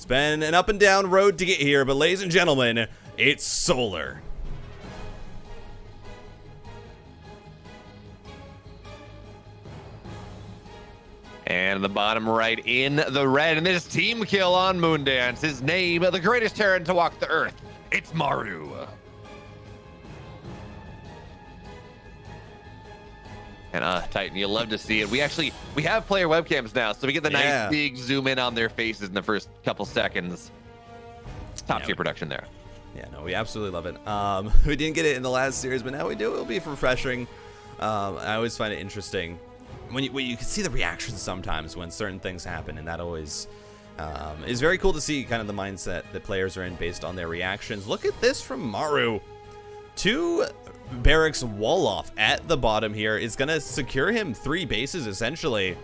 It's been an up and down road to get here, but ladies and gentlemen, it's Solar. And the bottom right in the red, and this team kill on Moondance. His name, the greatest Terran to walk the earth. It's Maru. And Titan, you love to see it. We have player webcams now, so we get the nice big zoom in on their faces in the first couple seconds. Top tier production there. Yeah, no, we absolutely love it. We didn't get it in the last series, but now we do. It'll be refreshing. I always find it interesting when you can see the reactions sometimes when certain things happen, and that always is very cool to see kind of the mindset that players are in based on their reactions. Look at this from Maru. 2 barracks wall off at the bottom here is going to secure him 3 bases essentially.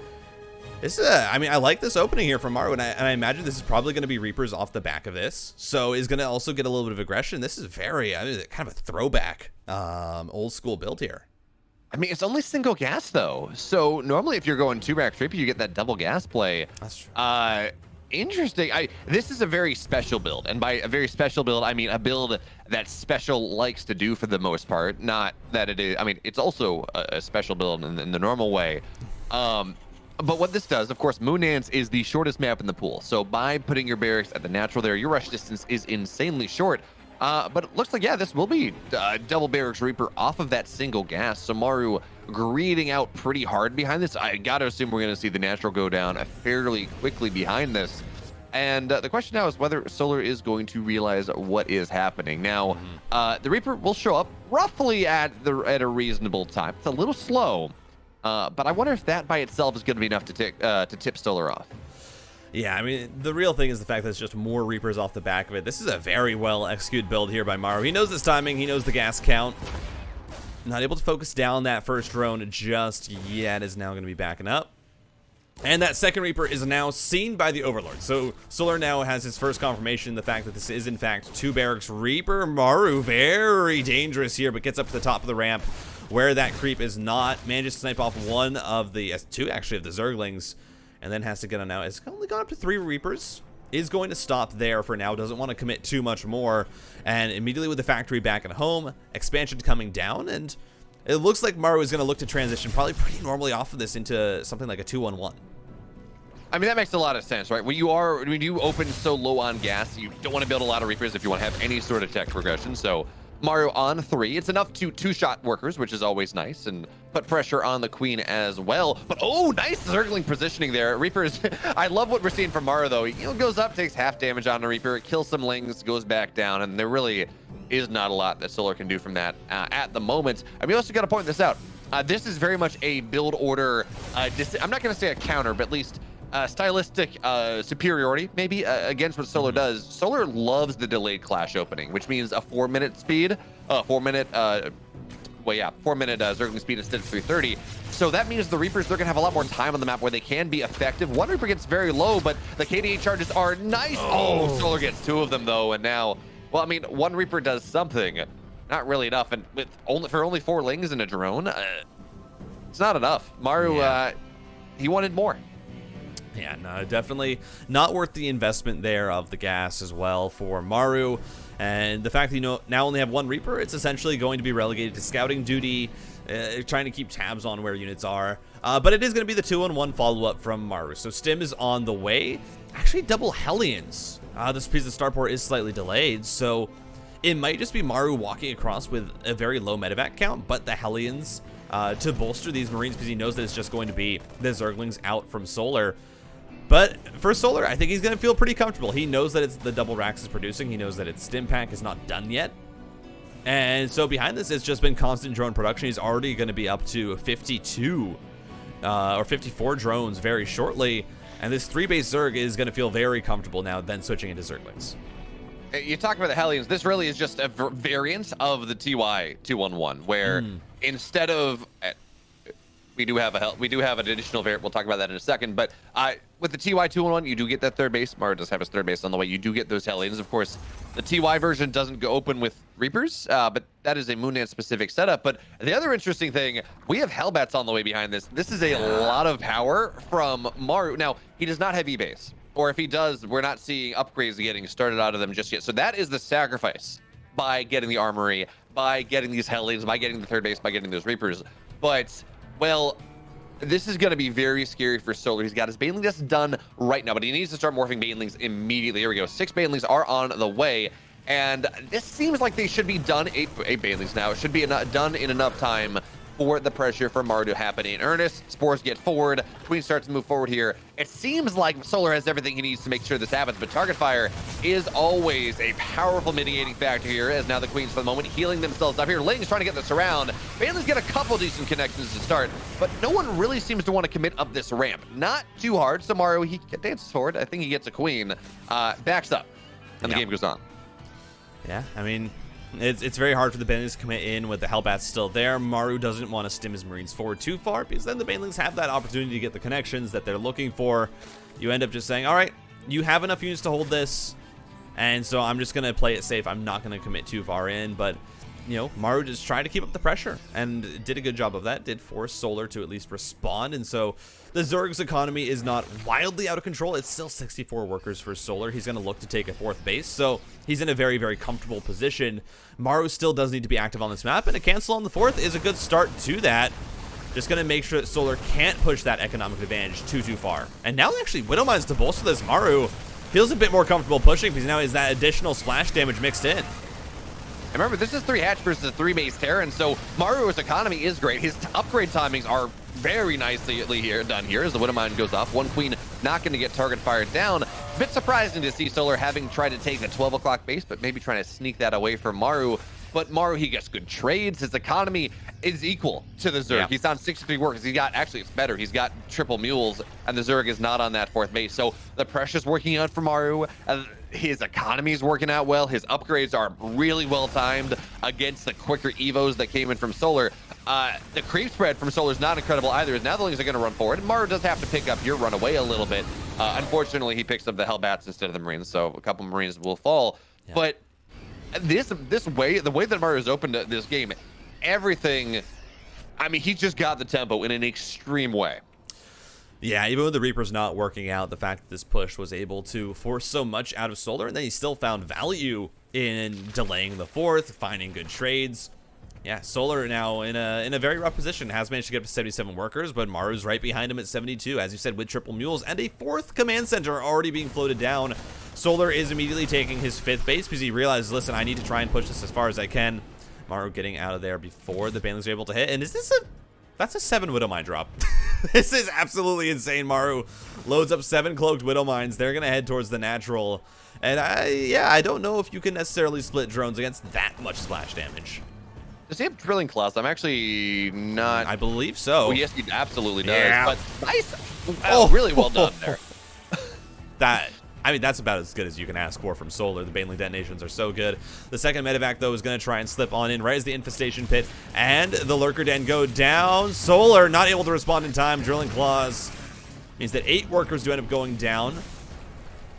This is I mean, I like this opening here from Maru, and I imagine this is probably going to be Reapers off the back of this, so is going to also get a little bit of aggression. This is very kind of a throwback old school build here. I mean, it's only single gas, though. So normally if you're going 2 barracks Reaper, you get that double gas play. That's true. Interesting. This is a very special build. And by a very special build, I mean a build that Special likes to do for the most part. Not that it is. I mean, it's also a special build in the normal way. But what this does, of course, Moondance is the shortest map in the pool. So by putting your barracks at the natural there, your rush distance is insanely short. But it looks like, yeah, this will be double barracks Reaper off of that single gas. So Maru greeding out pretty hard behind this. I gotta assume we're gonna see the natural go down fairly quickly behind this. And the question now is whether Solar is going to realize what is happening. Now, the Reaper will show up roughly at a reasonable time. It's a little slow, but I wonder if that by itself is going to be enough to tip Solar off. Yeah, I mean, the real thing is the fact that it's just more Reapers off the back of it. This is a very well executed build here by Maru. He knows his timing. He knows the gas count. Not able to focus down that first drone just yet. Is now going to be backing up. And that second Reaper is now seen by the Overlord. So Solar now has his first confirmation, the fact that this is in fact 2 barracks Reaper. Maru very dangerous here, but gets up to the top of the ramp where that creep is not. Manages to snipe off one of the, 2 actually of the Zerglings, and then has to get on out. It's only gone up to 3 Reapers. Is going to stop there for now. Doesn't want to commit too much more. And immediately with the factory back at home, expansion coming down, and it looks like Maru is going to look to transition probably pretty normally off of this into something like a 2-1-1. I mean, that makes a lot of sense, right? When you open so low on gas, you don't want to build a lot of Reapers if you want to have any sort of tech progression. So Maru on 3. It's enough to 2-shot workers, which is always nice, and put pressure on the Queen as well. But oh, nice Zergling positioning there. Reapers, I love what we're seeing from Maru though. He goes up, takes half damage on the Reaper, kills some Lings, goes back down, and there really is not a lot that Solar can do from that at the moment. I mean, also got to point this out. This is very much a build order. I'm not going to say a counter, but at least stylistic superiority maybe against what Solar does. Solar loves the delayed clash opening, which means a 4-minute speed, 4-minute Zergling speed instead of 330. So that means the Reapers, they're gonna have a lot more time on the map where they can be effective. One Reaper gets very low, but the KDA charges are nice. Oh, Solar gets 2 of them though, and now, well, I mean, 1 Reaper does something, not really enough, and with only 4 Lings in a drone, it's not enough. Maru, he wanted more. Yeah, no, definitely not worth the investment there of the gas as well for Maru. And the fact that you now only have 1 Reaper, it's essentially going to be relegated to scouting duty, trying to keep tabs on where units are. But it is going to be the 2-on-1 follow-up from Maru. So Stim is on the way. Actually, double Hellions. This piece of starport is slightly delayed, so it might just be Maru walking across with a very low medevac count, but the Hellions to bolster these Marines because he knows that it's just going to be the Zerglings out from Solar. But for Solar, I think he's going to feel pretty comfortable. He knows that it's the double Rax is producing. He knows that its stim pack is not done yet. And so behind this, it's just been constant drone production. He's already going to be up to 52 or 54 drones very shortly. And this 3-base Zerg is going to feel very comfortable now, then switching into Zerglings. You talk about the Hellions. This really is just a variant of the TY 2-1-1, where instead of... We do have an additional variant. We'll talk about that in a second. But with the TY 2-1-1, you do get that 3rd base. Maru does have his 3rd base on the way. You do get those Hellions. Of course, the TY version doesn't go open with Reapers, but that is a Moondance specific setup. But the other interesting thing, we have Hellbats on the way behind this. This is a lot of power from Maru. Now, he does not have E-base. or if he does, we're not seeing upgrades getting started out of them just yet. So that is the sacrifice by getting the armory, by getting these Hellions, by getting the third base, by getting those Reapers. But, well, this is going to be very scary for Solar. He's got his Banelings just done right now, but he needs to start morphing Banelings immediately. Here we go. 6 Banelings are on the way, and this seems like they should be done. 8 Banelings now. It should be done in enough time for the pressure for Maru to happen in earnest. Spores get forward. Queen starts to move forward here. It seems like Solar has everything he needs to make sure this happens, but target fire is always a powerful mitigating factor here, as now the Queens for the moment healing themselves up here. Ling's trying to get this around. Banelings get a couple decent connections to start, but no one really seems to want to commit up this ramp. Not too hard, so Maru, he dances forward. I think he gets a Queen, backs up, and the game goes on. Yeah, I mean, it's very hard for the Banelings to commit in with the Hellbats still there. Maru doesn't want to stim his Marines forward too far, because then the Banelings have that opportunity to get the connections that they're looking for. You end up just saying, all right, you have enough units to hold this, and so I'm just going to play it safe. I'm not going to commit too far in, but, you know, Maru just tried to keep up the pressure and did a good job of that, did force Solar to at least respond, and so the Zerg's economy is not wildly out of control. It's still 64 workers for Solar. He's going to look to take a 4th base, so he's in a very, very comfortable position. Maru still does need to be active on this map, and a cancel on the 4th is a good start to that. Just going to make sure that Solar can't push that economic advantage too far. And now actually Widowmines to bolster this. Maru feels a bit more comfortable pushing because now is that additional splash damage mixed in. And remember, this is 3 hatch versus a 3 base Terran, so Maru's economy is great. His upgrade timings are very nicely done here as the Widowmine goes off. 1 Queen not going to get target fired down. A bit surprising to see Solar having tried to take the 12 o'clock base, but maybe trying to sneak that away from Maru. But Maru, he gets good trades. His economy is equal to the Zerg. Yeah. He's on 63 workers. He got, actually, it's better. He's got triple mules, and the Zerg is not on that 4th base. So the pressure's working out for Maru. His economy is working out well. His upgrades are really well timed against the quicker evos that came in from Solar. The creep spread from Solar is not incredible either. Now the Lings are going to run forward. Maru does have to pick up your run away a little bit. Unfortunately, he picks up the Hellbats instead of the Marines, so a couple Marines will fall. Yeah. But the way that Maru has opened this game, everything, I mean, he just got the tempo in an extreme way. Yeah, even with the Reapers not working out, the fact that this push was able to force so much out of Solar, and then he still found value in delaying the 4th, finding good trades. Yeah, Solar now in a very rough position. Has managed to get up to 77 workers, but Maru's right behind him at 72, as you said, with triple mules, and a 4th command center already being floated down. Solar is immediately taking his 5th base because he realizes, listen, I need to try and push this as far as I can. Maru getting out of there before the Banelings are able to hit. And is this that's a 7 Widowmine drop. This is absolutely insane. Maru loads up 7 cloaked Widowmines. They're going to head towards the natural. And I don't know if you can necessarily split drones against that much splash damage. Does he have drilling claws? I'm actually not. I believe so. Oh, yes, he absolutely does. Yeah. But nice. Oh, really well done there. I mean, that's about as good as you can ask for from Solar. The Baneling detonations are so good. The second medevac, though, is going to try and slip on in right as the infestation pit and the lurker den go down. Solar not able to respond in time. Drilling claws means that 8 workers do end up going down.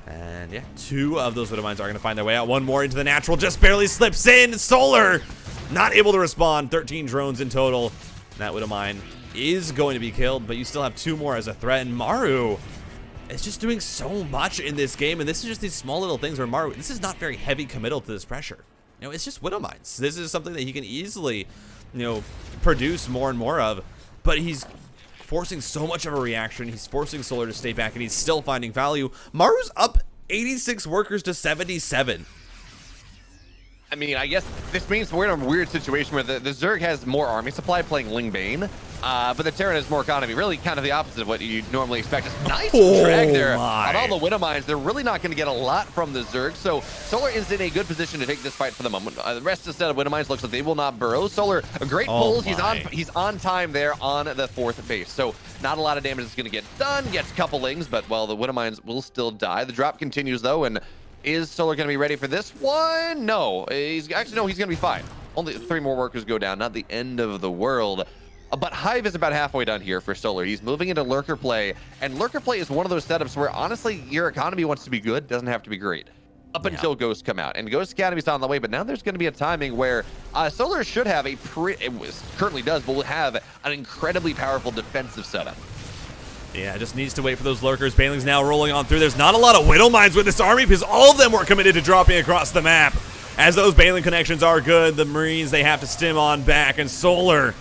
And yeah, 2 of those Widowmines are going to find their way out. 1 more into the natural, just barely slips in. Solar not able to respond. 13 drones in total. And that Widowmine is going to be killed, but you still have 2 more as a threat. And Maru is just doing so much in this game, and this is just these small little things where Maru, this is not very heavy committal to this pressure. You know, it's just Widowmines. This is something that he can easily, you know, produce more and more of, but he's forcing so much of a reaction. He's forcing Solar to stay back, and he's still finding value. Maru's up 86 workers to 77. I mean, I guess this means we're in a weird situation where the Zerg has more army supply playing Ling Bane, but the Terran has more economy. Really kind of the opposite of what you normally expect. Just nice drag there on all the Widowmines. They're really not going to get a lot from the Zerg, so Solar is in a good position to take this fight for the moment. The rest of the set of Widowmines looks like they will not burrow. Solar, a great pulls. He's on time there on the 4th base, so not a lot of damage is going to get done. Gets a couple Lings, but well, the Widowmines will still die. The drop continues though, and is Solar going to be ready for this one? No. He's going to be fine. Only 3 more workers go down. Not the end of the world. But Hive is about halfway done here for Solar. He's moving into Lurker play. And Lurker play is one of those setups where, honestly, your economy wants to be good. Doesn't have to be great. Up until Ghosts come out. And Ghost Academy's on the way. But now there's going to be a timing where Solar should have it currently does, but will have an incredibly powerful defensive setup. Yeah, just needs to wait for those lurkers. Baneling's now rolling on through. There's not a lot of Widow Mines with this army because all of them were committed to dropping across the map. As those Baneling connections are good, the Marines, they have to stim on back, and Solar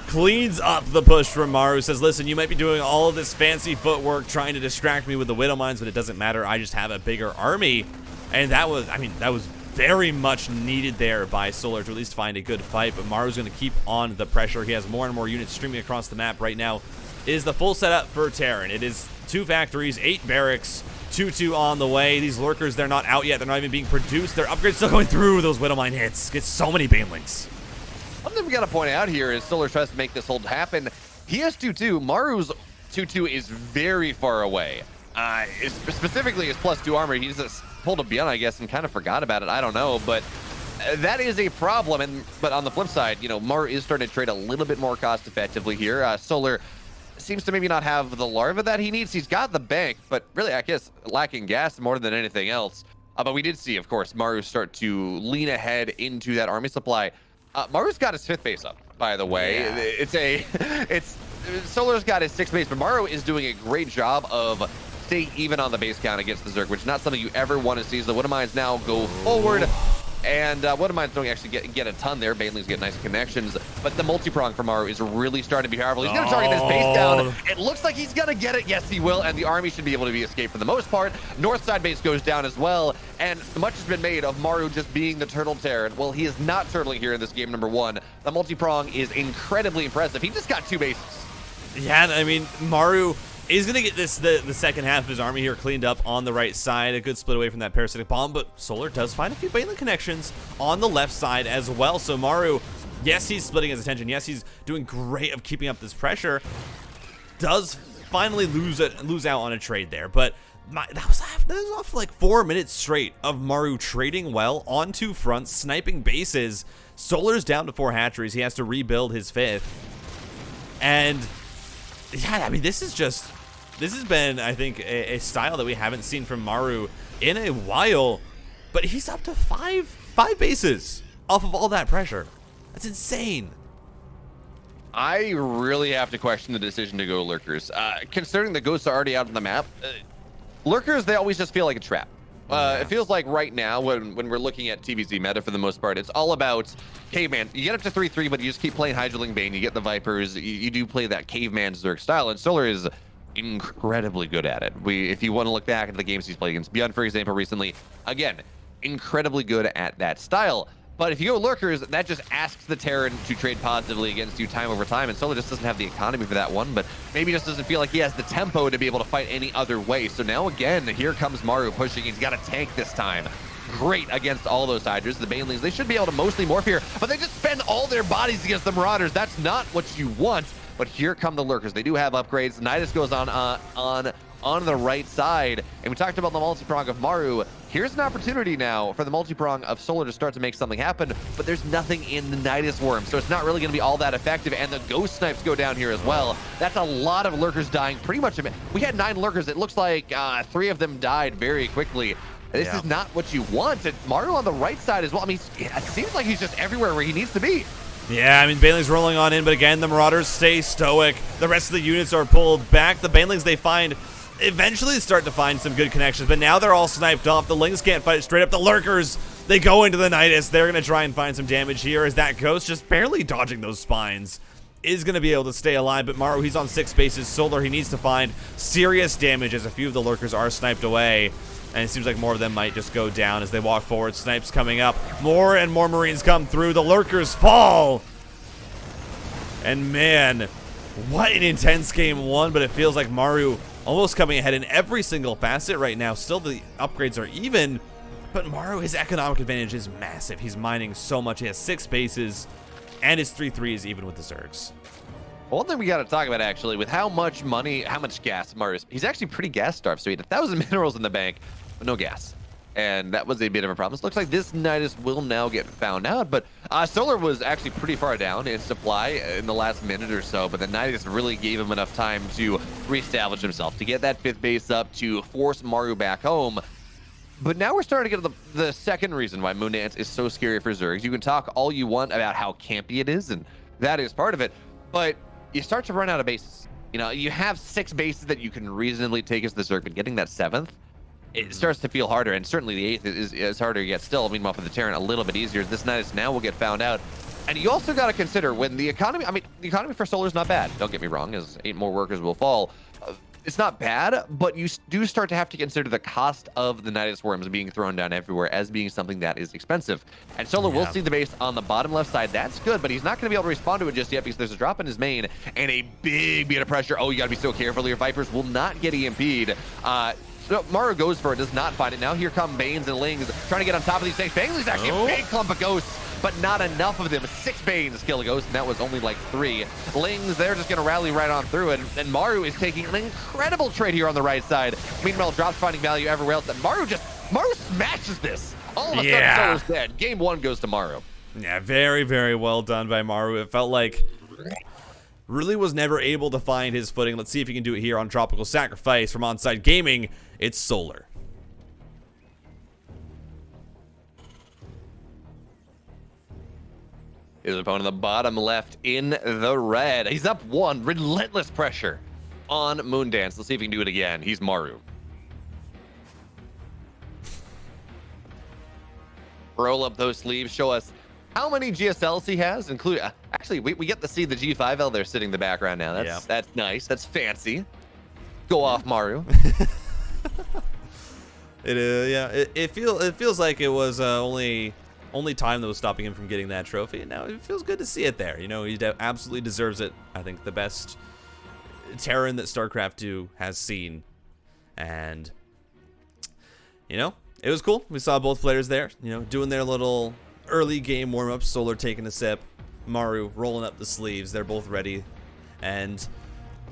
cleans up the push from Maru. Says, listen, you might be doing all of this fancy footwork trying to distract me with the Widow Mines, but it doesn't matter. I just have a bigger army. And that was, I mean, that was very much needed there by Solar to at least find a good fight, but Maru's going to keep on the pressure. He has more and more units streaming across the map right now. Is the full setup for Terran. It is 2 factories, 8 barracks, 2-2 on the way. These lurkers, they're not out yet. They're not even being produced. Their upgrades still going through. Those Widow Mine hits. Get so many Banelings. One thing we got to point out here is Solar tries to make this hold happen. He has 2-2. Maru's 2-2 is very far away. Specifically his +2 armor. He just pulled a Beyond, I guess, and kind of forgot about it. I don't know, but that is a problem. But on the flip side, you know, Maru is starting to trade a little bit more cost effectively here. Solar seems to maybe not have the larva that he needs. He's got the bank, but really, I guess, lacking gas more than anything else. But we did see, of course, Maru start to lean ahead into that army supply. Maru's got his 5th base up, by the way. Yeah. Solar's got his 6th base, but Maru is doing a great job of staying even on the base count against the Zerg, which is not something you ever want to see. So the Widow Mines now go forward. And Widow Mines don't actually get a ton there. Banelings get nice connections, but the multi-prong for Maru is really starting to be powerful. He's going to target this base down. It looks like he's going to get it. Yes, he will, and the army should be able to be escaped for the most part. North side base goes down as well, and much has been made of Maru just being the Turtle Terran. Well, he is not turtling here in this game number 1. The multi-prong is incredibly impressive. He just got 2 bases. Yeah, I mean, Maru is going to get this the second half of his army here cleaned up on the right side. A good split away from that parasitic bomb, but Solar does find a few Baneling connections on the left side as well. So Maru, yes, he's splitting his attention. Yes, he's doing great of keeping up this pressure. Does finally lose out on a trade there, but that was off like 4 minutes straight of Maru trading well on 2 fronts, sniping bases. Solar's down to 4 hatcheries. He has to rebuild his 5th. And yeah, I mean, this has been, I think, a style that we haven't seen from Maru in a while, but he's up to five bases off of all that pressure. That's insane. I really have to question the decision to go Lurkers. Considering the ghosts are already out on the map, Lurkers, they always just feel like a trap. It feels like right now, when we're looking at TVZ meta for the most part, it's all about caveman. You get up to 3-3, but you just keep playing Hydroling Bane. You get the Vipers. You do play that caveman Zerg style, and Solar is incredibly good at it. If you want to look back at the games he's played against Beyond, for example, recently, again, incredibly good at that style. But if you go Lurkers, that just asks the Terran to trade positively against you time over time, and Solar just doesn't have the economy for that one, but maybe just doesn't feel like he has the tempo to be able to fight any other way. So now again, here comes Maru pushing. He's got a tank this time. Great against all those Hydras. The Banelings, they should be able to mostly morph here, but they just spend all their bodies against the Marauders. That's not what you want, but here come the Lurkers. They do have upgrades. Nidus goes on the right side, and we talked about the multi-prong of Maru. Here's an opportunity now for the multi-prong of Solar to start to make something happen, but there's nothing in the Nidus Worm, so it's not really going to be all that effective, and the Ghost Snipes go down here as well. That's a lot of Lurkers dying, pretty much. We had 9 Lurkers. It looks like 3 of them died very quickly. This is not what you want. And Maru on the right side as well. I mean, it seems like he's just everywhere where he needs to be. Yeah, I mean, Baneling's rolling on in, but again, the Marauders stay stoic. The rest of the units are pulled back. The Banelings, they eventually start to find some good connections, but now they're all sniped off. The Lings can't fight straight up. The Lurkers, they go into the Nidus. They're going to try and find some damage here as that Ghost, just barely dodging those spines, is going to be able to stay alive. But Maru, he's on 6 bases. Solar, he needs to find serious damage as a few of the Lurkers are sniped away. And it seems like more of them might just go down as they walk forward. Snipes coming up. More and more Marines come through. The Lurkers fall. And man, what an intense game 1, but it feels like Maru almost coming ahead in every single facet right now. Still, the upgrades are even, but Maru, his economic advantage is massive. He's mining so much. He has 6 bases, and his 3-3 is even with the Zergs. One thing we got to talk about, actually, with how much money, how much gas Maru is, he's actually pretty gas starved. So he had 1,000 minerals in the bank, but no gas. And that was a bit of a problem. It looks like this Nidus will now get found out, but Solar was actually pretty far down in supply in the last minute or so, but the Nidus really gave him enough time to reestablish himself, to get that 5th base up, to force Maru back home. But now we're starting to get to the second reason why Moon Dance is so scary for Zergs. You can talk all you want about how campy it is, and that is part of it, but you start to run out of bases. You know, you have 6 bases that you can reasonably take as the Zerg, but getting that 7th, it starts to feel harder, and certainly the 8th is harder yet still. Meanwhile, for the Terran, a little bit easier. This Nidus now will get found out. And you also got to consider when the economy, I mean, the economy for Solar is not bad. Don't get me wrong, as 8 more workers will fall. It's not bad, but you do start to have to consider the cost of the Nidus worms being thrown down everywhere as being something that is expensive. And Solar will see the base on the bottom left side. That's good, but he's not going to be able to respond to it just yet because there's a drop in his main and a big beat of pressure. Oh, you got to be so careful. Your Vipers will not get EMP'd. So Maru goes for it, does not find it. Now here come Banes and Lings trying to get on top of these things. Bane's actually a big clump of ghosts, but not enough of them. 6 Banes kill a ghost, and that was only like 3. Lings, they're just going to rally right on through it. And Maru is taking an incredible trade here on the right side. Meanwhile, drops finding value everywhere else. And Maru smashes this. All of a sudden, Solar's dead. Game 1 goes to Maru. Yeah, very, very well done by Maru. It felt like really was never able to find his footing. Let's see if he can do it here on Tropical Sacrifice from Onside Gaming. It's Solar. His opponent on the bottom left in the red. He's up 1. Relentless pressure on Moondance. Let's see if he can do it again. He's Maru. Roll up those sleeves. Show us how many GSLs he has. Include actually, we get to see the G5L there sitting in the background now. That's nice. That's fancy. Go off, Maru. It is. Yeah. It feels like it was only time that was stopping him from getting that trophy, and now it feels good to see it there. You know, he absolutely deserves it. I think the best Terran that StarCraft 2 has seen, and you know, it was cool. We saw both players there, you know, doing their little early game warm-ups. Solar taking a sip, Maru rolling up the sleeves. They're both ready, and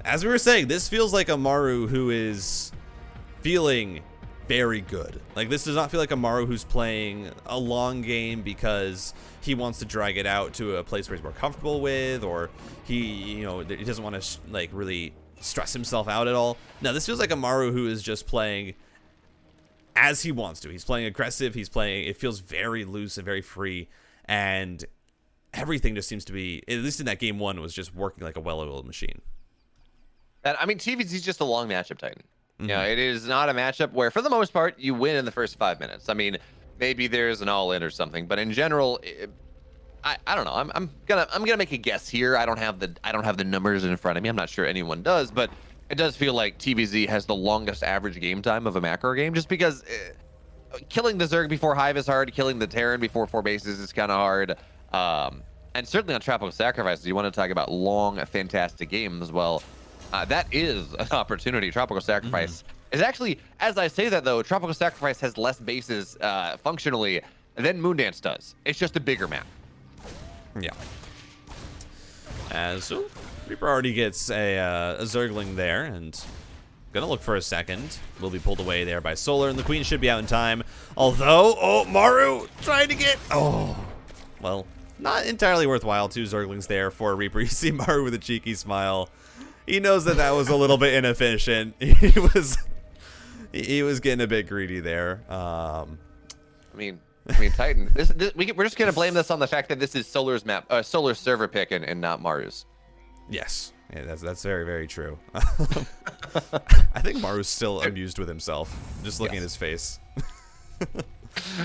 as we were saying, this feels like a Maru who is feeling very good. Like, this does not feel like a Maru who's playing a long game because he wants to drag it out to a place where he's more comfortable with, or he doesn't want to like really stress himself out at all. No, this feels like a Maru who is just playing as he wants to. He's playing aggressive. He's playing. It feels very loose and very free, and everything just seems to be, at least in that game 1, was just working like a well-oiled machine. And I mean, TVZ is just a long matchup, Titan. You know, it is not a matchup where, for the most part, you win in the first 5 minutes. I mean, maybe there's an all-in or something, but in general, I don't know. I'm gonna make a guess here. I don't have the numbers in front of me. I'm not sure anyone does, but it does feel like TVZ has the longest average game time of a macro game, just because killing the Zerg before Hive is hard, killing the Terran before 4 bases is kind of hard, and certainly on Tropical Sacrifices, you want to talk about long, fantastic games. Well, that is an opportunity. Tropical Sacrifice is actually, as I say that though, Tropical Sacrifice has less bases functionally than Moondance does. It's just a bigger map. Yeah. So Reaper already gets a Zergling there, and gonna look for a second. Will be pulled away there by Solar, and the Queen should be out in time. Although, Maru trying to get, well, not entirely worthwhile. 2 Zerglings there for Reaper. You see Maru with a cheeky smile. He knows that was a little bit inefficient. He was getting a bit greedy there. I mean, Titan. We're just gonna blame this on the fact that this is Solar's map, Solar's server pick, and not Maru's. Yes, yeah, that's very, very true. I think Maru's still amused with himself, just looking at his face.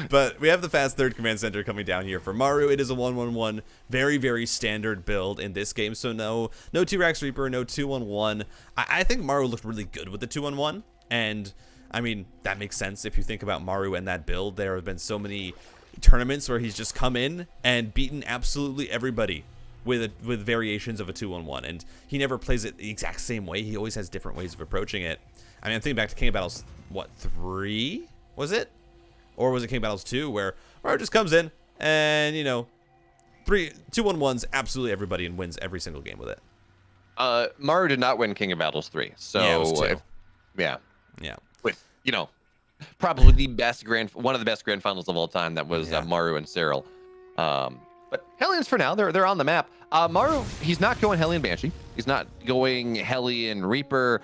But we have the fast third command center coming down here for Maru. It is a 1-1-1, very, very standard build in this game. So no T-Rex Reaper, no 2-1-1. I think Maru looked really good with the 2-1-1, and I mean, that makes sense if you think about Maru and that build. There have been so many tournaments where he's just come in and beaten absolutely everybody with variations of a 2-1-1, and he never plays it the exact same way. He always has different ways of approaching it. I mean, I'm thinking back to King of Battles, what, 3? Was it? Or was it King of Battles 2, where Maru just comes in and, 2-1-1s absolutely everybody and wins every single game with it. Maru did not win King of Battles 3. So yeah, it was 2. Yeah. With, probably one of the best grand finals of all time. That was Maru and Cyril. But Hellions for now, they're on the map. Maru, he's not going Hellion Banshee. He's not going Hellion Reaper.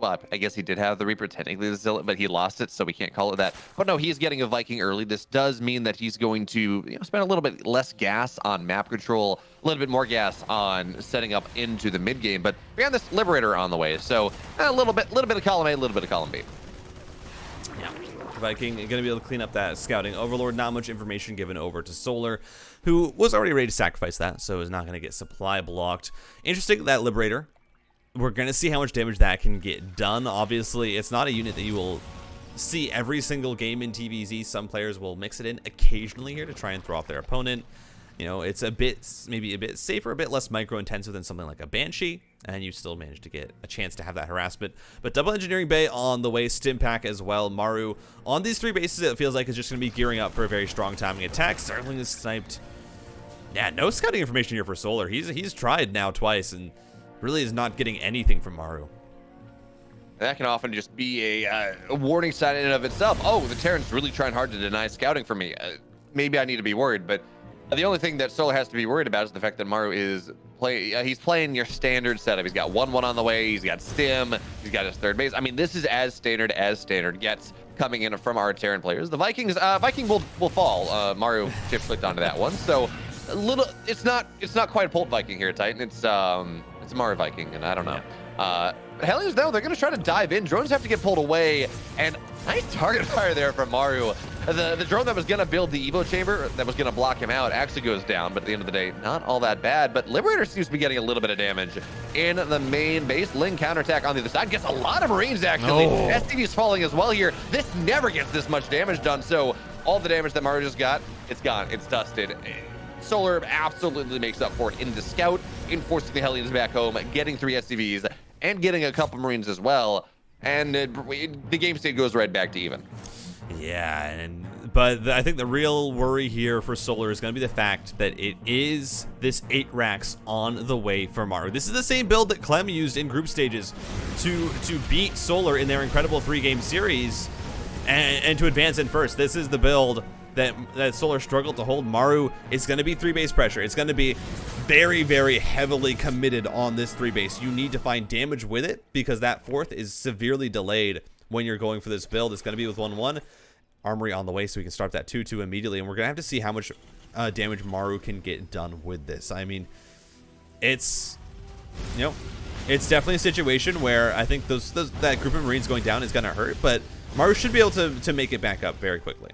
well, I guess he did have the Reaper technically, but he lost it, so we can't call it that. But no, he's getting a Viking early. This does mean that he's going to spend a little bit less gas on map control, a little bit more gas on setting up into the mid game. But we have this Liberator on the way, so a little bit of column A, a little bit of column B. Yeah. Viking going to be able to clean up that scouting overlord. Not much information given over to Solar, who was already ready to sacrifice that, so is not going to get supply blocked. Interesting, that Liberator. We're going to see how much damage that can get done. Obviously, it's not a unit that you will see every single game in TVZ. Some players will mix it in occasionally here to try and throw off their opponent. You know, it's maybe a bit safer, a bit less micro-intensive than something like a Banshee, and you still manage to get a chance to have that harassment. But double engineering bay on the way, stim pack as well. Maru on these 3 bases, it feels like is just going to be gearing up for a very strong timing attack. Zergling is sniped. Yeah, no scouting information here for Solar. He's tried now twice and really is not getting anything from Maru. That can often just be a warning sign in and of itself. Oh, the Terran's really trying hard to deny scouting from me. Maybe I need to be worried, but the only thing that Solar has to be worried about is the fact that Maru is he's playing your standard setup. He's got 1-1 on the way. He's got stim. He's got his 3rd base. I mean, this is as standard gets coming in from our Terran players. The Vikings, Viking will fall. Maru chip clicked onto that one, so a little. It's not quite a Pult Viking here, Titan. It's a Maru Viking, and I don't know. Hellions, though, they're going to try to dive in. Drones have to get pulled away, and nice target fire there from Maru. The drone that was going to build the Evo chamber, that was going to block him out, actually goes down, but at the end of the day, not all that bad. But Liberator seems to be getting a little bit of damage in the main base. Ling counterattack on the other side. Gets a lot of Marines, actually. Oh. STV's falling as well here. This never gets this much damage done, so all the damage that Maru just got, it's gone. It's dusted. Solar absolutely makes up for it in the scout, in forcing the Hellions back home, getting 3 SCVs, and getting a couple Marines as well. And the game state goes right back to even. Yeah, but I think the real worry here for Solar is going to be the fact that it is this 8 racks on the way for Maru. This is the same build that Clem used in group stages to beat Solar in their incredible 3-game series and to advance in first. This is the build that Solar struggled to hold. Maru is going to be 3-base pressure. It's going to be very, very heavily committed on this 3-base. You need to find damage with it because that 4th is severely delayed when you're going for this build. It's going to be with 1-1. Armory on the way so we can start that 2-2 immediately, and we're going to have to see how much damage Maru can get done with this. I mean, it's definitely a situation where I think that group of Marines going down is going to hurt, but Maru should be able to make it back up very quickly.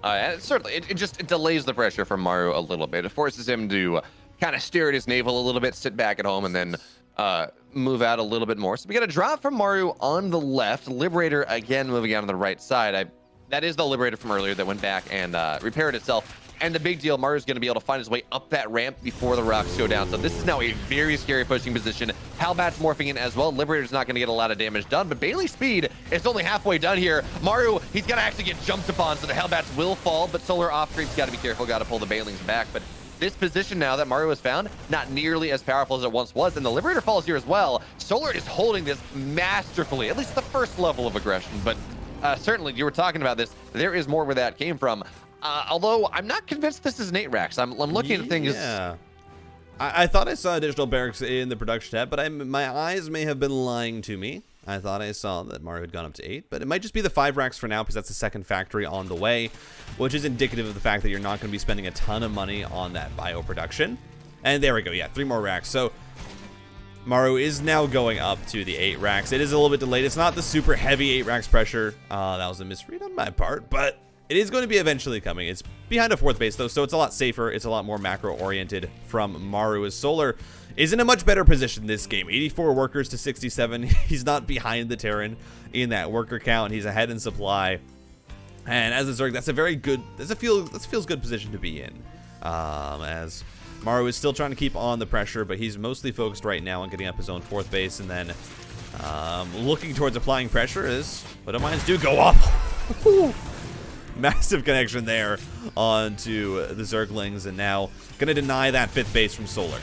And certainly, it just delays the pressure from Maru a little bit. It forces him to kind of stare at his navel a little bit, sit back at home, and then move out a little bit more. So we got a drop from Maru on the left. Liberator, again, moving out on the right side. That is the Liberator from earlier that went back and repaired itself. And the big deal, Maru's going to be able to find his way up that ramp before the rocks go down. So this is now a very scary pushing position. Halbat's morphing in as well. Liberator's not going to get a lot of damage done, but Bailey's speed is only halfway done here. Maru, he's going to actually get jumped upon, so the Halbats will fall, but Solar off-screen's got to be careful, got to pull the Bailings back. But this position now that Maru has found, not nearly as powerful as it once was, and the Liberator falls here as well. Solar is holding this masterfully, at least the first level of aggression, but certainly, you were talking about this, there is more where that came from. Although I'm not convinced this is an 8 racks. I'm looking at things. Yeah, I thought I saw additional barracks in the production tab, but my eyes may have been lying to me. I thought I saw that Maru had gone up to 8, but it might just be the 5 racks for now because that's the second factory on the way, which is indicative of the fact that you're not going to be spending a ton of money on that bio production. And there we go. Yeah, 3 more racks. So Maru is now going up to the 8 racks. It is a little bit delayed. It's not the super heavy 8 racks pressure. That was a misread on my part, but it is going to be eventually coming. It's behind a 4th base, though, so it's a lot safer. It's a lot more macro-oriented from Maru, as Solar is in a much better position this game. 84 workers to 67. He's not behind the Terran in that worker count. He's ahead in supply. And as a Zerg, that's a very good, that feels good position to be in. As Maru is still trying to keep on the pressure, but he's mostly focused right now on getting up his own 4th base, and then looking towards applying pressure as what mines do go off. Massive connection there onto the Zerglings, and now going to deny that 5th base from Solar.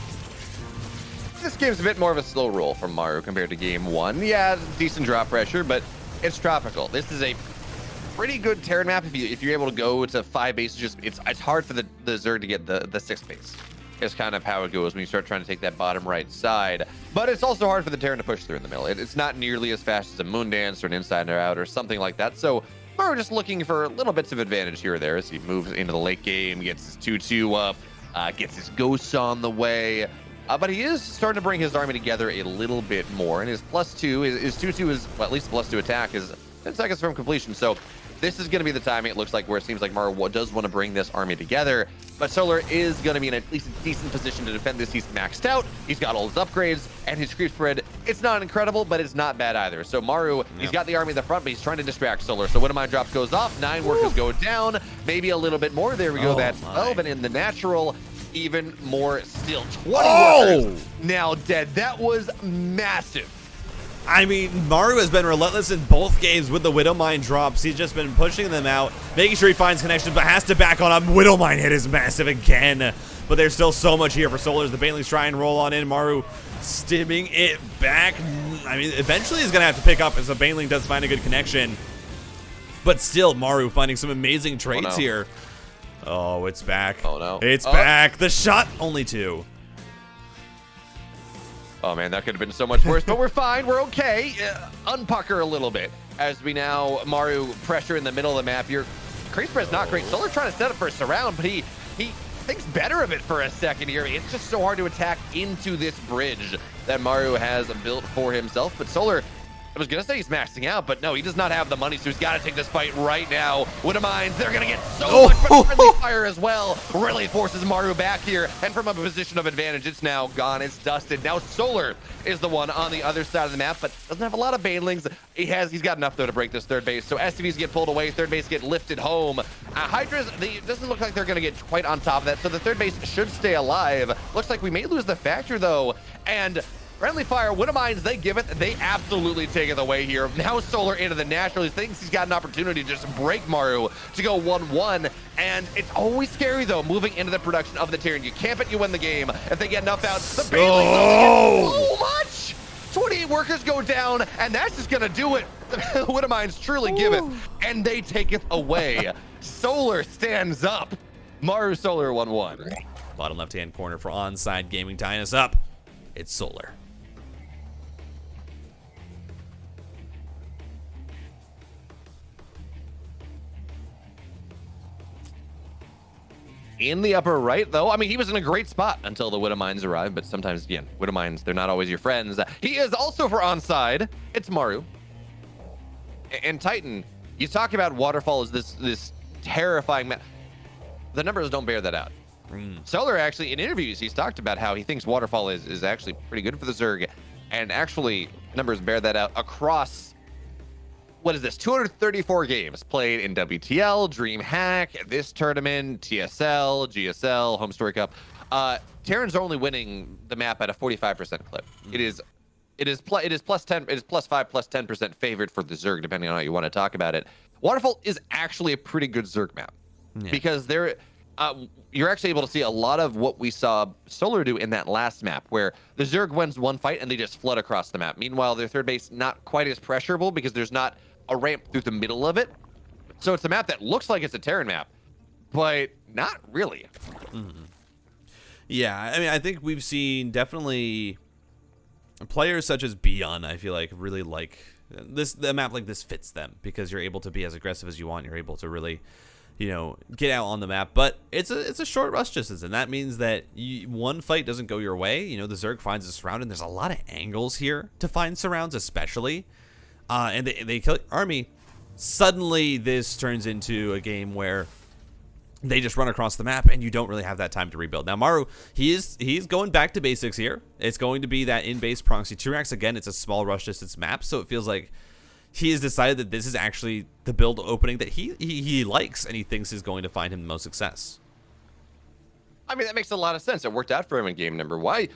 This game's a bit more of a slow roll from Maru compared to game 1. Yeah, decent drop pressure, but it's tropical. This is a pretty good Terran map if you're able to go to 5 bases. It's hard for the Zerg to get the 6th base. is kind of how it goes when you start trying to take that bottom right side. But it's also hard for the Terran to push through in the middle. It's not nearly as fast as a Moon Dance or an Inside or Out or something like that. So we're just looking for little bits of advantage here or there as he moves into the late game, gets his 2-2 up, gets his ghosts on the way. But he is starting to bring his army together a little bit more. And his +2, his 2-2 is, well, at least +2 attack is 10 seconds from completion. So this is going to be the timing, it looks like, where it seems like Maru does want to bring this army together. But Solar is going to be in at least a decent position to defend this. He's maxed out, he's got all his upgrades, and his creep spread, it's not incredible, but it's not bad either. So Maru, he's got the army in the front, but he's trying to distract Solar. So when a mine drop goes off, 9 workers go down, maybe a little bit more. There we go, that's 12, and in the natural, even more still. 20 workers now dead. That was massive. I mean, Maru has been relentless in both games with the Widow Mine drops. He's just been pushing them out, making sure he finds connections, but has to back on up. Widow Mine hit is massive again, but there's still so much here for Solar as the Banelings try and roll on in. Maru stimming it back. I mean, eventually he's going to have to pick up as the Baneling does find a good connection, but still Maru finding some amazing trades here. Oh, it's back. Oh, no. It's back. The shot, only 2. Oh man, that could have been so much worse, but we're fine, we're okay. Unpucker a little bit as we now, Maru pressure in the middle of the map. Your creep spread's not great. Solar trying to set up for a surround, but he thinks better of it for a second here. It's just so hard to attack into this bridge that Maru has built for himself, but Solar, I was gonna say he's maxing out, but no, he does not have the money, so he's got to take this fight right now. Widow Mines, they're gonna get so much friendly fire as well. Really forces Maru back here, and from a position of advantage, it's now gone, it's dusted. Now Solar is the one on the other side of the map, but doesn't have a lot of Banelings. He's got enough though to break this third base, so SCVs get pulled away, third base get lifted home. Hydras, doesn't look like they're gonna get quite on top of that, so the third base should stay alive. Looks like we may lose the factor though, and friendly fire, Widow Mines, they give it. They absolutely take it away here. Now Solar into the natural. He thinks he's got an opportunity to just break Maru to go 1-1. And it's always scary, though, moving into the production of the Terran. You camp it, you win the game. If they get enough out, the Banelings so much. 28 workers go down, and that's just going to do it. Widow Mines truly giveth, and they take it away. Solar stands up. Maru Solar 1-1. Bottom left-hand corner for Onside Gaming tying us up. It's Solar. In the upper right, though, I mean, he was in a great spot until the Widow Mines arrived, but sometimes, again, Widow Mines, they're not always your friends. He is also for Onside. It's Maru. And Titan, you talk about Waterfall as this terrifying map. The numbers don't bear that out. Solar, actually, in interviews, he's talked about how he thinks Waterfall is actually pretty good for the Zerg, and actually, numbers bear that out across, what is this, 234 games played in WTL, DreamHack, this tournament, TSL, GSL, Home Story Cup. Terran's only winning the map at a 45% clip. It is plus 10, it is +5, +10% favored for the Zerg, depending on how you want to talk about it. Waterfall is actually a pretty good Zerg map because you're actually able to see a lot of what we saw Solar do in that last map, where the Zerg wins one fight and they just flood across the map. Meanwhile, their third base not quite as pressurable because there's not a ramp through the middle of it. So it's a map that looks like it's a Terran map, but not really. Yeah, I mean, I think we've seen definitely players such as Beyond, I feel like, really like this. The map like this fits them because you're able to be as aggressive as you want. You're able to really, you know, get out on the map, but it's a short rush distance, and that means that one fight doesn't go your way. You know, the Zerg finds a surround, and there's a lot of angles here to find surrounds, especially. And they kill army. Suddenly, this turns into a game where they just run across the map, and you don't really have that time to rebuild. Now, Maru, he's going back to basics here. It's going to be that in-base proxy 2-racks. Again, it's a small rush distance map, so it feels like he has decided that this is actually the build opening that he likes, and he thinks is going to find him the most success. I mean, that makes a lot of sense. It worked out for him in game number. Why?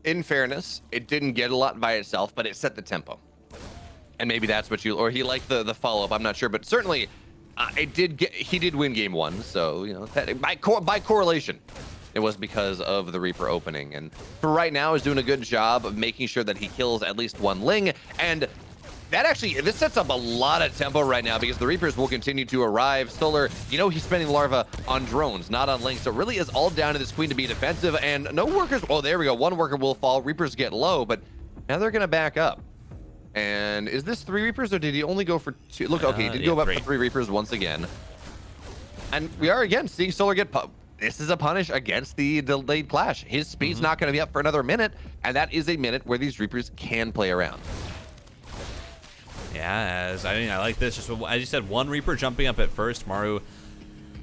In fairness, it didn't get a lot by itself, but it set the tempo. And maybe that's what or he liked the follow-up, I'm not sure, but certainly he did win game 1, so, you know, that, by correlation, it was because of the Reaper opening. And for right now, is doing a good job of making sure that he kills at least one Ling, and that actually, this sets up a lot of tempo right now because the Reapers will continue to arrive. Solar, you know, he's spending larva on drones, not on links. So it really is all down to this queen to be defensive, and no workers. Oh, there we go. One worker will fall. Reapers get low, but now they're going to back up. And is this 3 Reapers, or did he only go for 2? Look, okay, he did go up for 3 Reapers once again. And we are, again, seeing Solar get... This is a punish against the delayed clash. His speed's not going to be up for another minute, and that is a minute where these Reapers can play around. Yeah, I like this. Just as you said, 1 Reaper jumping up at first. Maru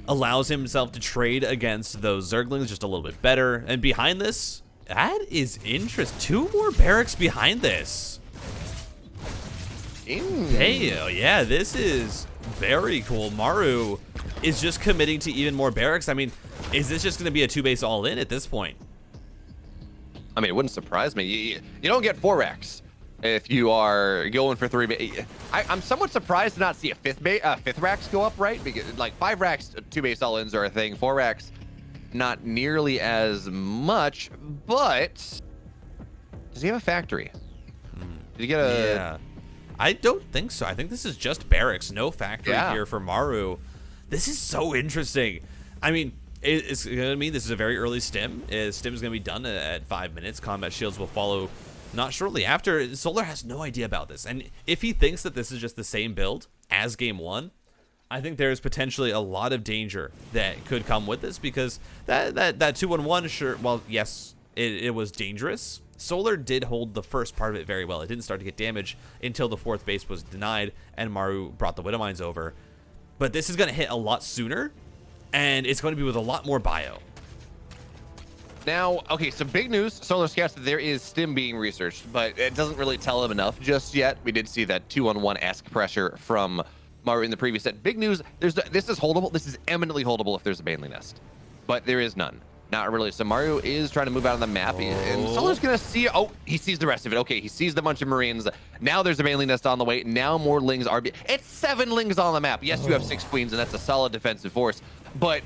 allows himself to trade against those Zerglings just a little bit better. And behind this, that is interesting. 2 more barracks behind this. Hey, yeah, this is very cool. Maru is just committing to even more barracks. I mean, is this just going to be a 2-base all-in at this point? I mean, it wouldn't surprise me. You don't get 4 racks if you are going for 3. I'm somewhat surprised to not see a 5th racks go up, right? Because like 5 racks, 2-base all-ins are a thing. 4 racks, not nearly as much. But does he have a factory? Did he get a? Yeah, I don't think so. I think this is just barracks, no factory here for Maru. This is so interesting. I mean, it's gonna mean this is a very early stim. Stim is gonna be done at 5 minutes. Combat shields will follow not shortly after. Solar has no idea about this, and if he thinks that this is just the same build as game 1, I think there's potentially a lot of danger that could come with this, because that 2-1-1, sure, well, yes, it was dangerous. Solar did hold the first part of it very well. It didn't start to get damage until the 4th base was denied and Maru brought the Widow Mines over. But this is going to hit a lot sooner, and it's going to be with a lot more bio. Now, okay, so big news. Solar scouts that there is stim being researched, but it doesn't really tell him enough just yet. We did see that 2-on-1-esque pressure from Maru in the previous set. Big news, this is holdable. This is eminently holdable if there's a Baneley Nest, but there is none. Not really. So Maru is trying to move out on the map, and Solar's gonna see. Oh, he sees the rest of it. Okay, he sees the bunch of Marines. Now there's a Baneley Nest on the way. Now more Lings are. It's 7 Lings on the map. Yes, you have 6 Queens, and that's a solid defensive force. But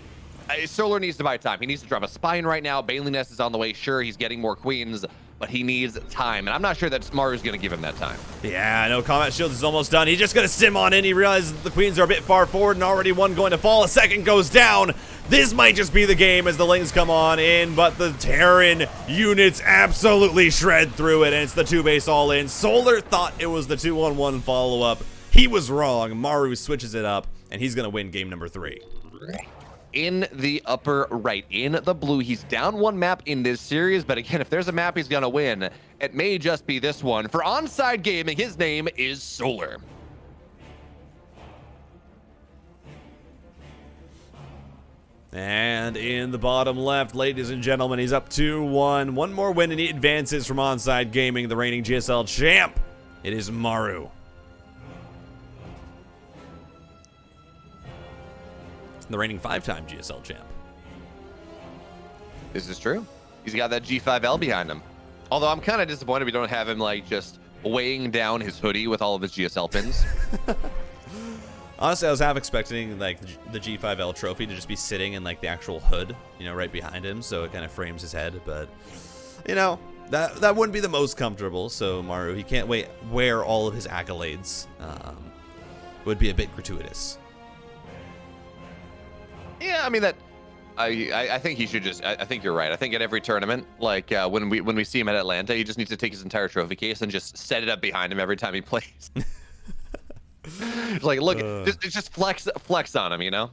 Solar needs to buy time. He needs to drop a Spine right now. Baneley Nest is on the way. Sure, he's getting more Queens, but he needs time, and I'm not sure that Maru's gonna give him that time. Yeah, I know. Combat shield is almost done. He's just gonna sim on in. He realizes the Queens are a bit far forward, and already 1 going to fall. A 2nd goes down. This might just be the game as the Lings come on in, but the Terran units absolutely shred through it, and it's the 2-base all-in. Solar thought it was the 2-on-1 follow-up. He was wrong. Maru switches it up, and he's going to win game number 3. In the upper right, in the blue, he's down 1 map in this series, but again, if there's a map he's going to win, it may just be this one. For Onside Gaming, his name is Solar. And in the bottom left, ladies and gentlemen, he's up 2-1. 1 more win and he advances from Onside Gaming, the reigning GSL champ. It is Maru. The reigning 5-time GSL champ. This is true. He's got that G5L behind him. Although I'm kind of disappointed we don't have him like just weighing down his hoodie with all of his GSL pins. Honestly, I was half expecting like the G5L trophy to just be sitting in like the actual hood, you know, right behind him, so it kind of frames his head. But you know, that wouldn't be the most comfortable. So Maru, he can't wear all of his accolades. Would be a bit gratuitous. Yeah, I mean that. I think he should just. I think you're right. I think at every tournament, like when we see him at Atlanta, he just needs to take his entire trophy case and just set it up behind him every time he plays. It's like, look, it's just flex on him, you know?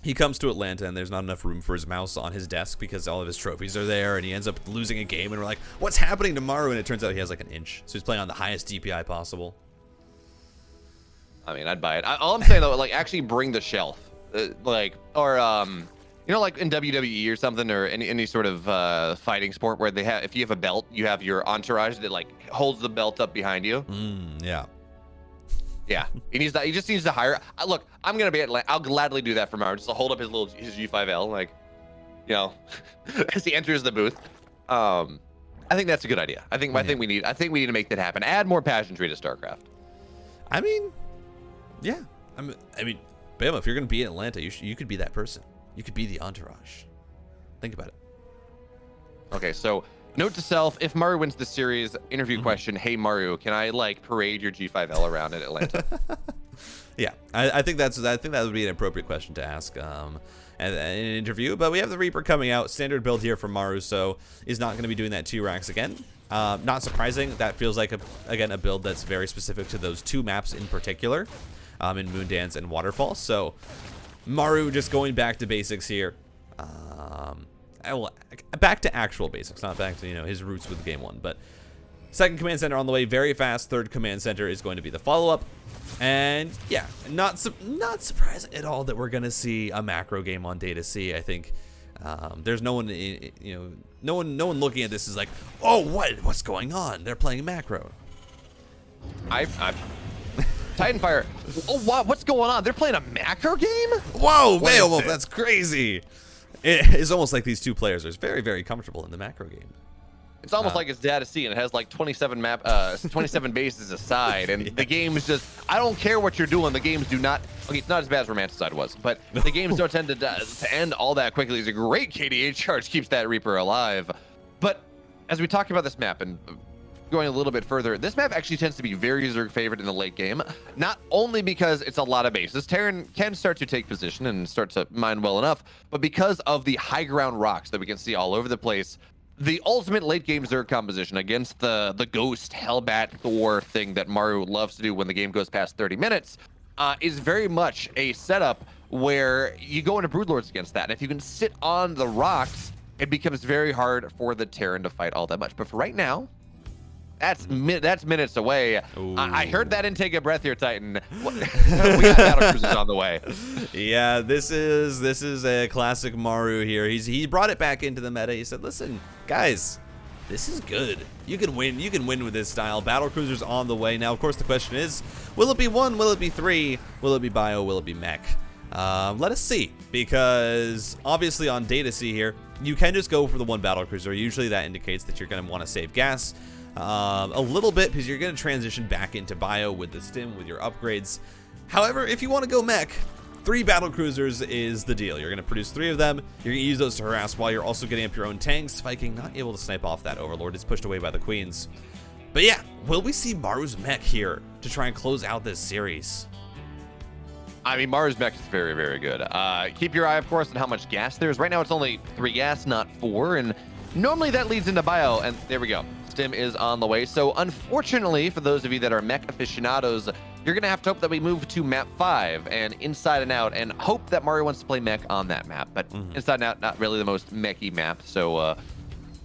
He comes to Atlanta and there's not enough room for his mouse on his desk because all of his trophies are there, and he ends up losing a game, and we're like, what's happening to Maru? And it turns out he has like an inch, so he's playing on the highest DPI possible. I mean, I'd buy it. All I'm saying though, like, actually bring the shelf, like, or you know, like in WWE or something, or any sort of fighting sport where they have, if you have a belt, you have your entourage that like holds the belt up behind you. Yeah. Yeah, he just needs to hire. Look, I'm gonna be at Atlanta. I'll gladly do that for Maru, just to hold up his G5L, like, you know, as he enters the booth. I think that's a good idea. I think we need to make that happen. Add more pageantry to StarCraft. I mean, yeah. I mean, Bama, if you're gonna be in Atlanta, you could be that person. You could be the entourage. Think about it. Okay, so Note to self: if Maru wins the series, interview question: Hey Maru, can I like parade your G5L around in Atlanta? Yeah, I think that would be an appropriate question to ask in an interview. But we have the Reaper coming out, standard build here from Maru, so is not going to be doing that 2 racks again. Not surprising. That feels like again a build that's very specific to those 2 maps in particular, in Moondance and Waterfall. So Maru just going back to basics here. Back to actual basics, not back to his roots with game 1. But second command center on the way, very fast. Third command center is going to be the follow-up. And yeah, not surprising at all that we're gonna see a macro game on Data C. I think there's no one, no one looking at this is like, oh, what's going on? They're playing macro. TitanOnFire. Oh, what's going on? They're playing a macro game? Whoa, BeoMulf, that's crazy. It's almost like these 2 players are very, very comfortable in the macro game. It's almost like it's Data C, and it has like 27 bases aside, and the games just, I don't care what you're doing, the games do not, okay, it's not as bad as Romanticide was, but the games don't tend to end all that quickly. It's a great KDA charge, keeps that Reaper alive. But as we talk about this map, and going a little bit further, this map actually tends to be very Zerg favored in the late game, not only because it's a lot of bases. Terran can start to take position and start to mine well enough, but because of the high ground rocks that we can see all over the place. The ultimate late game Zerg composition against the Ghost, Hellbat, Thor thing that Maru loves to do when the game goes past 30 minutes is very much a setup where you go into Broodlords against that. And if you can sit on the rocks, it becomes very hard for the Terran to fight all that much. But for right now, that's minutes away. I heard that intake of breath here, Titan. We got battle cruisers on the way. Yeah, this is a classic Maru here. He brought it back into the meta. He said, "Listen, guys, this is good. You can win. You can win with this style. Battle cruisers on the way." Now, of course, the question is, will it be 1? Will it be 3? Will it be bio? Will it be mech? Let us see, because obviously on Data C here, you can just go for the 1 battle cruiser. Usually that indicates that you're going to want to save gas. A little bit, because you're going to transition back into bio with the stim, with your upgrades. However, if you want to go mech, 3 battle cruisers is the deal. You're going to produce 3 of them. You're going to use those to harass while you're also getting up your own tanks. Viking not able to snipe off that Overlord. It's pushed away by the Queens. But yeah, will we see Maru's mech here to try and close out this series? I mean, Maru's mech is very, very good. Keep your eye, of course, on how much gas there is. Right now, it's only 3 gas, not 4, and normally that leads into bio, and there we go. Stim is on the way. So unfortunately, for those of you that are mech aficionados, you're going to have to hope that we move to map 5 and Inside and Out, and hope that Maru wants to play mech on that map. But Inside and Out, not really the most mechy map, so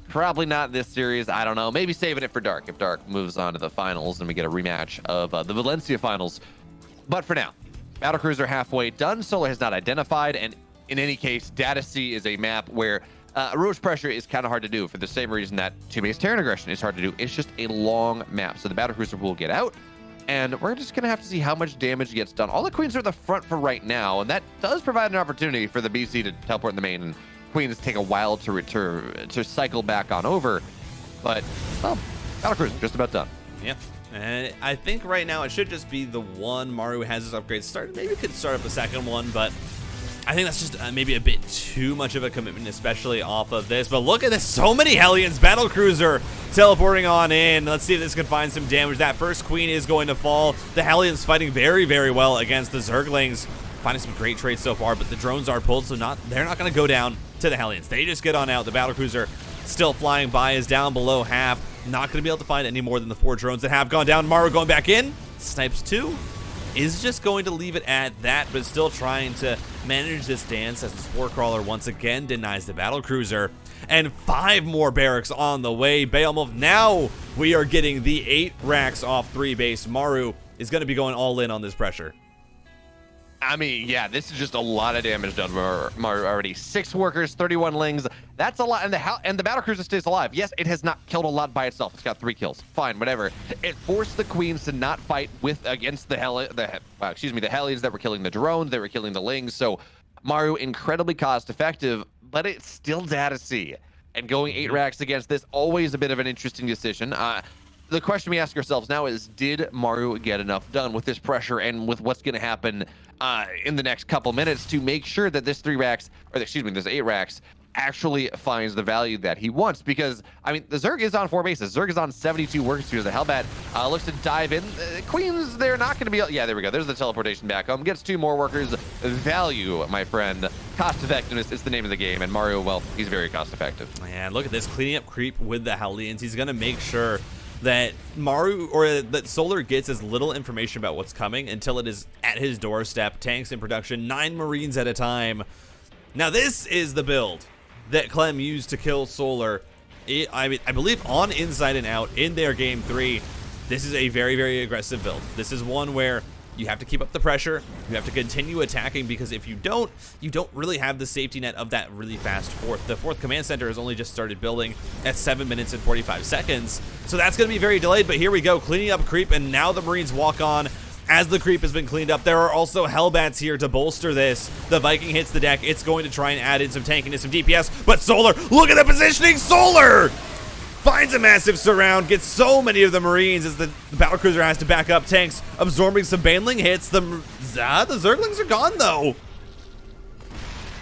probably not this series. I don't know. Maybe saving it for Dark, if Dark moves on to the finals and we get a rematch of the Valencia finals. But for now, Battlecruiser halfway done. Solar has not identified, and in any case, Data C is a map where Roach pressure is kind of hard to do for the same reason that 2-base Terran aggression is hard to do. It's just a long map. So the Battlecruiser will get out, and we're just going to have to see how much damage gets done. All the Queens are at the front for right now, and that does provide an opportunity for the BC to teleport in the main, and Queens take a while to return, to cycle back on over. But, well, Battlecruiser just about done. Yeah. And I think right now it should just be the 1. Maru has his upgrade started. Maybe we could start up a second one, but I think that's just maybe a bit too much of a commitment, especially off of this. But look at this, so many Hellions. Battlecruiser teleporting on in. Let's see if this can find some damage. That first Queen is going to fall. The Hellions fighting very, very well against the Zerglings. Finding some great trades so far, but the drones are pulled, so they're not going to go down to the Hellions. They just get on out. The Battlecruiser still flying by, is down below half. Not going to be able to find any more than the 4 drones that have gone down. Maru going back in. Snipes 2. Is just going to leave it at that, but still trying to manage this dance as the Spore Crawler once again denies the Battlecruiser. And 5 more barracks on the way. BeoMulf, now we are getting the 8 racks off 3 base. Maru is going to be going all in on this pressure. I mean, yeah, this is just a lot of damage done for Maru already. 6 workers, 31 lings. That's a lot, and the Battlecruiser stays alive. Yes, it has not killed a lot by itself. It's got 3 kills. Fine, whatever. It forced the Queens to not fight against the Hellions that were killing the drones. They were killing the lings. So Maru incredibly cost effective, but it's still Data C. And going 8 racks against this, always a bit of an interesting decision. The question we ask ourselves now is, did Maru get enough done with this pressure and with what's going to happen in the next couple minutes to make sure that this 3 racks, or excuse me, this 8 racks actually finds the value that he wants. Because, I mean, the Zerg is on 4 bases. Zerg is on 72 worker spheres. The Hellbat looks to dive in. Queens, they're not going to be... Yeah, there we go. There's the teleportation back home. Gets 2 more workers. Value, my friend. Cost effectiveness is the name of the game. And Maru, well, he's very cost effective. Man, look at this. Cleaning up creep with the Hellions. He's going to make sure that Maru, or that Solar gets as little information about what's coming until it is at his doorstep. Tanks in production, 9 Marines at a time. Now this is the build that Clem used to kill Solar. I believe on Inside and Out in their game 3. This is a very, very aggressive build. This is one where you have to keep up the pressure. You have to continue attacking, because if you don't really have the safety net of that really fast fourth. The 4th command center has only just started building at 7 minutes and 45 seconds. So that's going to be very delayed, but here we go. Cleaning up creep, and now the Marines walk on as the creep has been cleaned up. There are also Hellbats here to bolster this. The Viking hits the deck. It's going to try and add in some tankiness, some DPS, but Solar, look at the positioning. Solar finds a massive surround, gets so many of the Marines as the battlecruiser has to back up. Tanks absorbing some Baneling hits. The Zerglings are gone, though.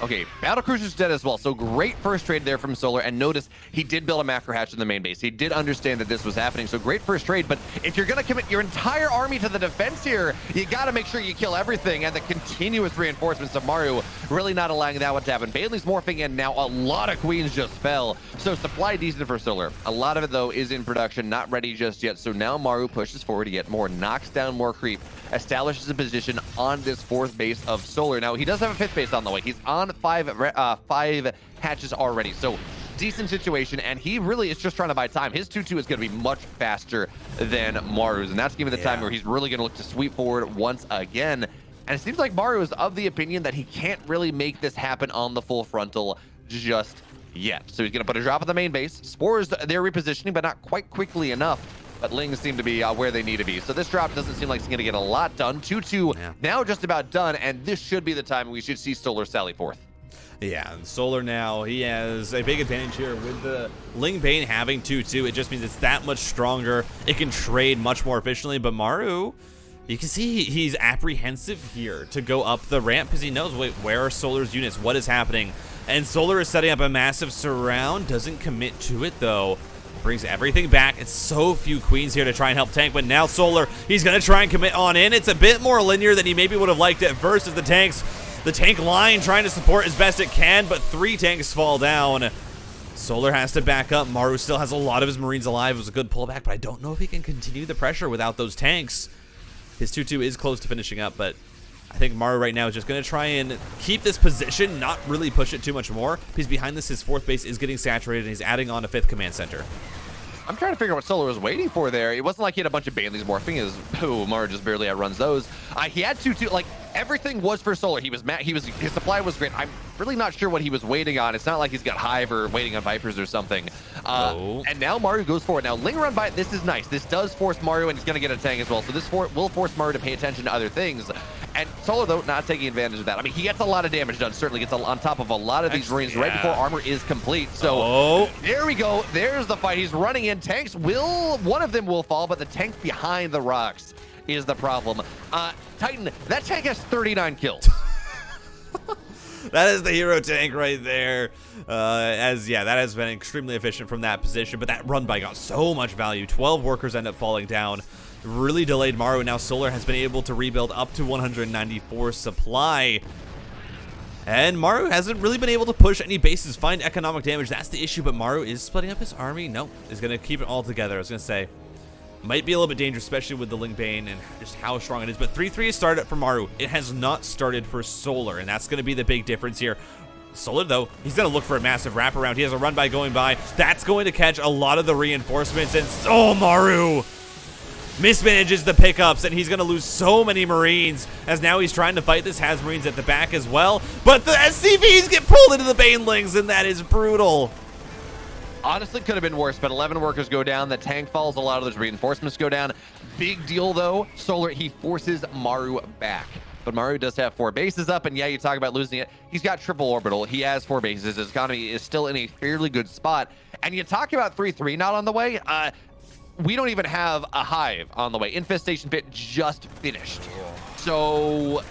Okay, battlecruiser's dead as well, so great first trade there from Solar, and notice he did build a macro hatch in the main base. He did understand that this was happening, so great first trade, but if you're gonna commit your entire army to the defense here, you gotta make sure you kill everything, and the continuous reinforcements of Maru really not allowing that one to happen. Bailey's morphing in now, a lot of queens just fell, so supply decent for Solar. A lot of it, though, is in production, not ready just yet, so now Maru pushes forward to get more, knocks down more creep, establishes a position on this 4th base of Solar. Now, he does have a 5th base on the way. He's on 5 hatches already, so decent situation, and he really is just trying to buy time. His 2-2 is going to be much faster than Maru's, and that's giving the time where he's really going to look to sweep forward once again. And it seems like Maru is of the opinion that he can't really make this happen on the full frontal just yet. So he's going to put a drop on the main base. Spores, they're repositioning, but not quite quickly enough. But Lings seem to be where they need to be. So this drop doesn't seem like it's going to get a lot done. 2-2 now just about done, and this should be the time we should see Solar sally forth. Yeah, and Solar now, he has a big advantage here with the Ling Bane having 2-2. It just means it's that much stronger. It can trade much more efficiently, but Maru, you can see he's apprehensive here to go up the ramp because he knows, wait, where are Solar's units? What is happening? And Solar is setting up a massive surround. Doesn't commit to it, though. Brings everything back. It's so few queens here to try and help tank, but now Solar, he's going to try and commit on in. It's a bit more linear than he maybe would have liked at first as the tank line trying to support as best it can, but 3 tanks fall down. Solar has to back up. Maru still has a lot of his Marines alive. It was a good pullback, but I don't know if he can continue the pressure without those tanks. His 2-2 is close to finishing up, but I think Maru right now is just going to try and keep this position, not really push it too much more, because behind this, his 4th base is getting saturated, and he's adding on a 5th command center. I'm trying to figure out what Solar was waiting for there. It wasn't like he had a bunch of Bailey's morphing, Maru just barely outruns those. He had 2-2, like, everything was for Solar. His supply was great. I'm really not sure what he was waiting on. It's not like he's got Hive or waiting on Vipers or something. And now Maru goes forward. Now, Ling run by, this is nice. This does force Maru, and he's going to get a tank as well. So this will force Maru to pay attention to other things. And Solar, though, not taking advantage of that. I mean, he gets a lot of damage done. Certainly gets on top of a lot of these Marines right before armor is complete. So there we go. There's the fight. He's running in. Tanks one of them will fall, but the tank behind the rocks is the problem. Titan, that tank has 39 kills. That is the hero tank right there. That has been extremely efficient from that position, but that run by got so much value. 12 workers end up falling down. Really delayed Maru. Now Solar has been able to rebuild up to 194 supply. And Maru hasn't really been able to push any bases, find economic damage. That's the issue, but Maru is splitting up his army. No, is going to keep it all together. I was going to say, might be a little bit dangerous, especially with the Ling Bane and just how strong it is. But 3-3 has started for Maru. It has not started for Solar, and that's going to be the big difference here. Solar, though, he's going to look for a massive wraparound. He has a run by going by. That's going to catch a lot of the reinforcements, and Maru mismanages the pickups, and he's going to lose so many Marines, as now he's trying to fight this, has Marines at the back as well, but the SCVs get pulled into the Banelings, and that is brutal. Honestly, could have been worse, but 11 workers go down. The tank falls. A lot of those reinforcements go down. Big deal, though. Solar, he forces Maru back. But Maru does have 4 bases up, and yeah, you talk about losing it. He's got triple orbital. He has 4 bases. His economy is still in a fairly good spot. And you talk about 3-3 not on the way. We don't even have a Hive on the way. Infestation Pit just finished. So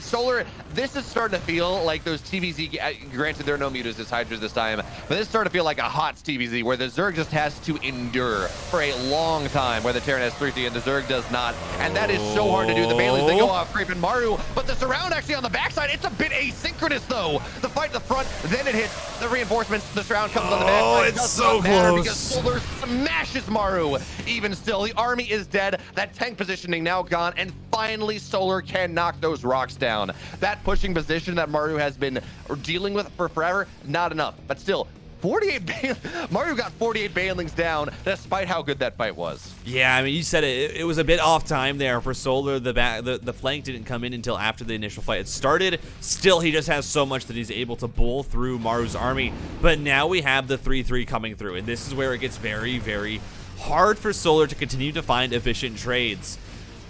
Solar, this is starting to feel like those TVZ, granted there are no mutas, it's Hydras this time, but this is starting to feel like a HOTS TVZ where the Zerg just has to endure for a long time, where the Terran has 3-3 and the Zerg does not, and that is so hard to do. The Bailey's, they go off creeping Maru, but the surround actually on the backside, it's a bit asynchronous though. The fight at the front, then it hits the reinforcements, the surround comes on the backside. Oh, it's so close. Because Solar smashes Maru. Even still, the army is dead, that tank positioning now gone, and finally Solar can knock those rocks down. That pushing position that Maru has been dealing with for forever, not enough, but still, 48 Maru got 48 Banelings down despite how good that fight was. Yeah, I mean, you said it was a bit off time there for Solar. The flank didn't come in until after the initial fight had started. Still, he just has so much that he's able to bowl through Maru's army. But now we have the 3-3 coming through, and this is where it gets very, very hard for Solar to continue to find efficient trades,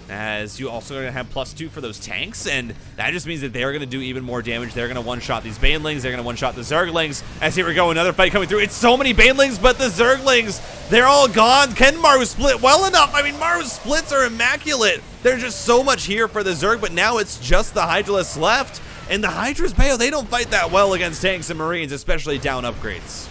as you also are going to have +2 for those tanks, and that just means that they're going to do even more damage. They're going to one-shot these Banelings, they're going to one-shot the Zerglings, as here we go, another fight coming through. It's so many Banelings, but the Zerglings, they're all gone. Can Maru split well enough? I mean, Maru's splits are immaculate. There's just so much here for the Zerg, but now it's just the Hydralisks left, and the Hydras, Beo, they don't fight that well against tanks and Marines, especially down upgrades.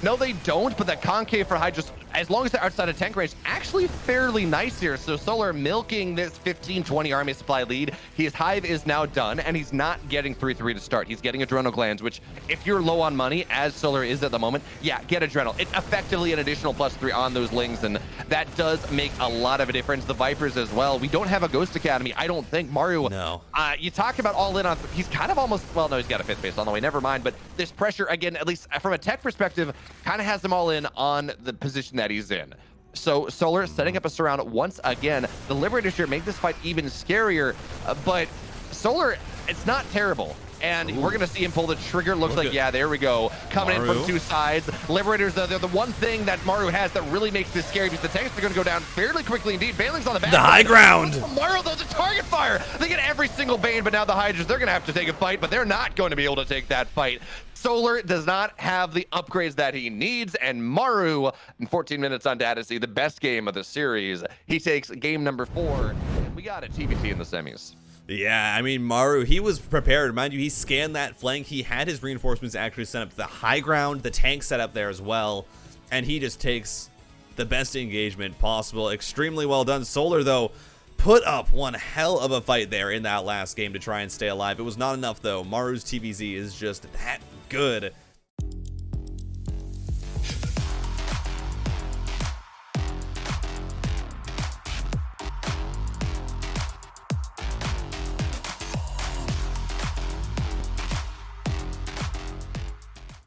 No, they don't, but that concave for Hydras, as long as they're outside of tank range, actually fairly nice here. So Solar milking this 15-20 army supply lead. His hive is now done, and he's not getting 3-3 to start. He's getting adrenal glands, which if you're low on money, as Solar is at the moment, yeah, get adrenal. It's effectively an additional +3 on those lings, and that does make a lot of a difference. The Vipers as well. We don't have a Ghost Academy, I don't think. Maru, no. You talk about all in on, he's kind of almost, well, no, he's got a 5th base on the way, never mind, but this pressure, again, at least from a tech perspective, kind of has them all in on the position that he's in. So Solar setting up a surround once again. The Liberators here make this fight even scarier, but Solar, it's not terrible. And we're going to see him pull the trigger. Looks like, yeah, there we go. Coming in from 2 sides. Liberators, they're the one thing that Maru has that really makes this scary, because the tanks are going to go down fairly quickly indeed. Banelings on the back. The high ground. Maru, though, the target fire. They get every single Bane, but now the Hydras, they're going to have to take a fight, but they're not going to be able to take that fight. Solar does not have the upgrades that he needs, and Maru, in 14 minutes on Data C, the best game of the series, he takes game number 4. We got a TVT in the semis. Yeah, I mean, Maru, he was prepared. Mind you, he scanned that flank. He had his reinforcements actually set up to the high ground, the tank set up there as well, and he just takes the best engagement possible. Extremely well done. Solar, though, put up one hell of a fight there in that last game to try and stay alive. It was not enough, though. Maru's TVZ is just that good.